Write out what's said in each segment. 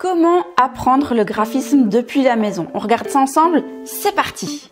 Comment apprendre le graphisme depuis la maison? On regarde ça ensemble? C'est parti!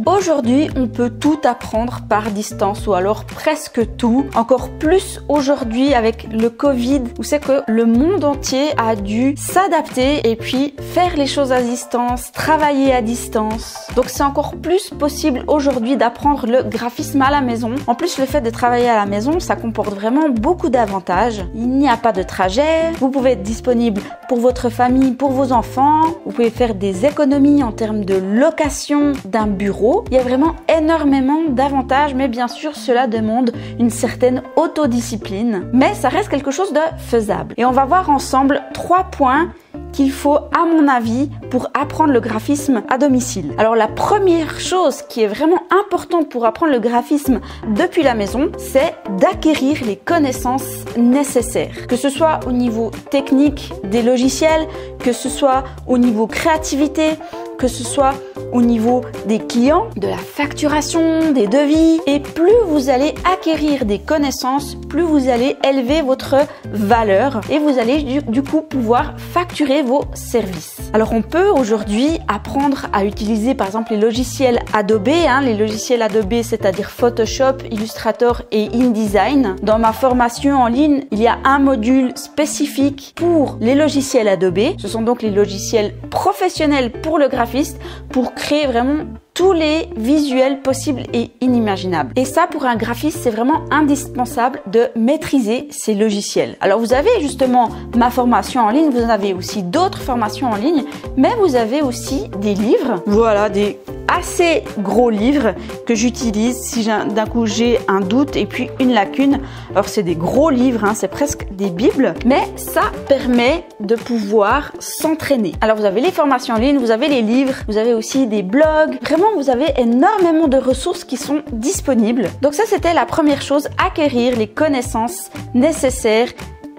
Aujourd'hui, on peut tout apprendre par distance ou alors presque tout. Encore plus aujourd'hui avec le Covid où c'est que le monde entier a dû s'adapter et puis faire les choses à distance, travailler à distance. Donc c'est encore plus possible aujourd'hui d'apprendre le graphisme à la maison. En plus, le fait de travailler à la maison, ça comporte vraiment beaucoup d'avantages. Il n'y a pas de trajet, vous pouvez être disponible pour votre famille, pour vos enfants, vous pouvez faire des économies en termes de location d'un bureau. Il y a vraiment énormément d'avantages, mais bien sûr, cela demande une certaine autodiscipline. Mais ça reste quelque chose de faisable. Et on va voir ensemble 3 points qu'il faut, à mon avis, pour apprendre le graphisme à domicile. Alors la première chose qui est vraiment importante pour apprendre le graphisme depuis la maison, c'est d'acquérir les connaissances nécessaires. Que ce soit au niveau technique des logiciels, que ce soit au niveau créativité, que ce soit au niveau des clients, de la facturation, des devis. Et plus vous allez acquérir des connaissances, plus vous allez élever votre valeur et vous allez du coup pouvoir facturer vos services. Alors on peut aujourd'hui apprendre à utiliser par exemple les logiciels Adobe, les logiciels Adobe, c'est-à-dire Photoshop, Illustrator et InDesign. Dans ma formation en ligne, il y a un module spécifique pour les logiciels Adobe. Ce sont donc les logiciels professionnels pour le graphiste, pour créer vraiment tous les visuels possibles et inimaginables. Et ça, pour un graphiste, c'est vraiment indispensable de maîtriser ces logiciels. Alors, vous avez justement ma formation en ligne, vous en avez aussi d'autres formations en ligne, mais vous avez aussi des livres, voilà, des assez gros livres que j'utilise si d'un coup j'ai un doute et puis une lacune. Alors, c'est des gros livres, c'est presque des bibles, mais ça permet de pouvoir s'entraîner. Alors, vous avez les formations en ligne, vous avez les livres, vous avez aussi des blogs. Vraiment, vous avez énormément de ressources qui sont disponibles. Donc ça, c'était la première chose, acquérir les connaissances nécessaires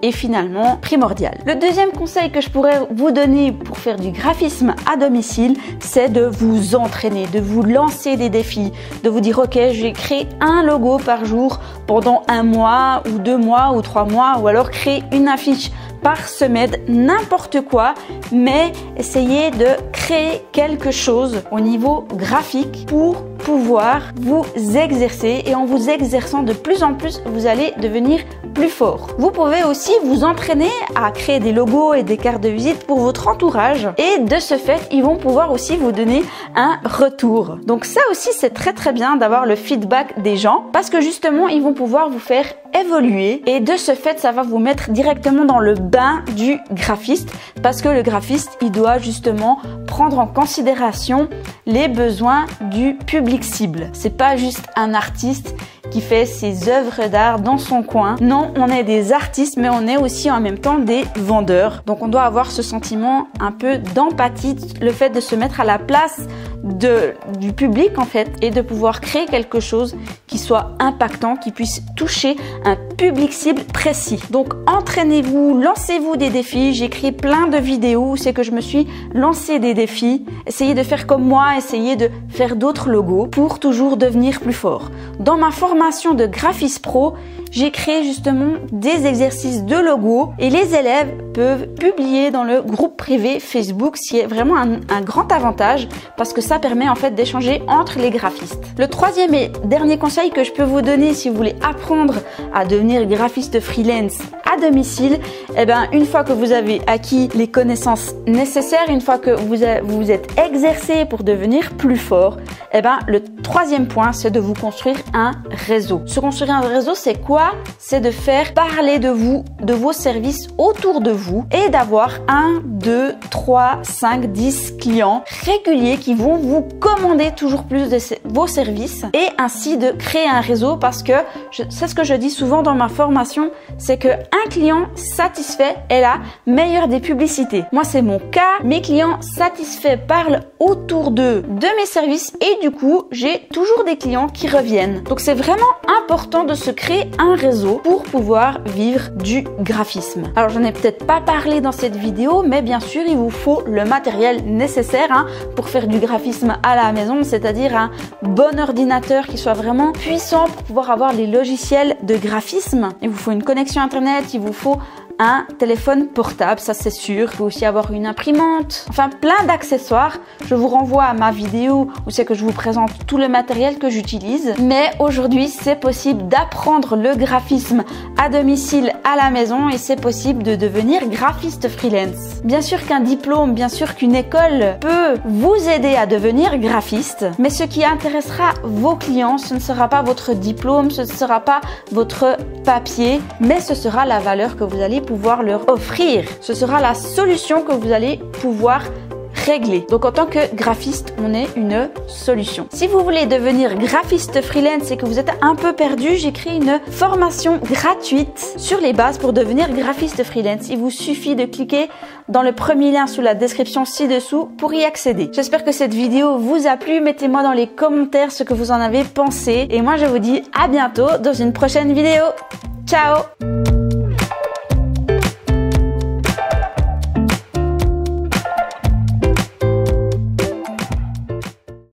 et finalement primordial. Le deuxième conseil que je pourrais vous donner pour faire du graphisme à domicile, c'est de vous entraîner, de vous lancer des défis, de vous dire ok, je vais créer un logo par jour pendant 1 mois ou 2 mois ou 3 mois, ou alors créer une affiche par semaine, n'importe quoi, mais essayez de créer quelque chose au niveau graphique pour pouvoir vous exercer, et en vous exerçant de plus en plus, vous allez devenir plus fort. Vous pouvez aussi vous entraîner à créer des logos et des cartes de visite pour votre entourage, et de ce fait, ils vont pouvoir aussi vous donner un retour. Donc ça aussi, c'est très bien d'avoir le feedback des gens, parce que justement, ils vont pouvoir vous faire évoluer, et de ce fait, ça va vous mettre directement dans le bain du graphiste, parce que le graphiste, il doit justement prendre en considération les besoins du public cible. C'est pas juste un artiste qui fait ses œuvres d'art dans son coin. Non, on est des artistes, mais on est aussi en même temps des vendeurs. Donc on doit avoir ce sentiment un peu d'empathie, le fait de se mettre à la place du public en fait, et de pouvoir créer quelque chose qui soit impactant, qui puisse toucher un public cible précis. Donc entraînez-vous, lancez-vous des défis. J'ai créé plein de vidéos où c'est que je me suis lancé des défis. Essayez de faire comme moi, essayez de faire d'autres logos pour toujours devenir plus fort. Dans ma formation de Graphis Pro, j'ai créé justement des exercices de logo, et les élèves peuvent publier dans le groupe privé Facebook, ce qui est vraiment un grand avantage, parce que ça permet en fait d'échanger entre les graphistes. Le troisième et dernier conseil que je peux vous donner si vous voulez apprendre à devenir graphiste freelance à domicile, une fois que vous avez acquis les connaissances nécessaires, une fois que vous vous êtes exercé pour devenir plus fort, le troisième point, c'est de vous construire un réseau. Se construire un réseau, c'est quoi? C'est de faire parler de vous, de vos services autour de vous, et d'avoir 1, 2, 3, 5, 10 clients réguliers qui vont vous commander toujours plus de vos services, et ainsi de créer un réseau, parce que c'est ce que je dis souvent dans ma formation, c'est que un client satisfait est la meilleure des publicités. Moi, c'est mon cas. Mes clients satisfaits parlent autour d'eux de mes services, et du coup, j'ai toujours des clients qui reviennent. Donc, c'est vraiment important de se créer un réseau pour pouvoir vivre du graphisme. Alors, j'en ai peut-être pas parlé dans cette vidéo, mais bien sûr, il vous faut le matériel nécessaire pour faire du graphisme à la maison, c'est-à-dire un bon ordinateur qui soit vraiment puissant pour pouvoir avoir les logiciels de graphisme. Il vous faut une connexion internet, il vous faut un téléphone portable, ça c'est sûr. Il faut aussi avoir une imprimante, enfin plein d'accessoires. Je vous renvoie à ma vidéo où c'est que je vous présente tout le matériel que j'utilise. Mais aujourd'hui, c'est possible d'apprendre le graphisme à domicile, à la maison, et c'est possible de devenir graphiste freelance. Bien sûr qu'un diplôme, bien sûr qu'une école peut vous aider à devenir graphiste, mais ce qui intéressera vos clients, ce ne sera pas votre diplôme, ce ne sera pas votre papier, mais ce sera la valeur que vous allez pouvoir leur offrir. Ce sera la solution que vous allez pouvoir régler. Donc en tant que graphiste, on est une solution. Si vous voulez devenir graphiste freelance et que vous êtes un peu perdu, j'ai créé une formation gratuite sur les bases pour devenir graphiste freelance. Il vous suffit de cliquer dans le premier lien sous la description ci-dessous pour y accéder. J'espère que cette vidéo vous a plu. Mettez-moi dans les commentaires ce que vous en avez pensé. Et moi, je vous dis à bientôt dans une prochaine vidéo. Ciao!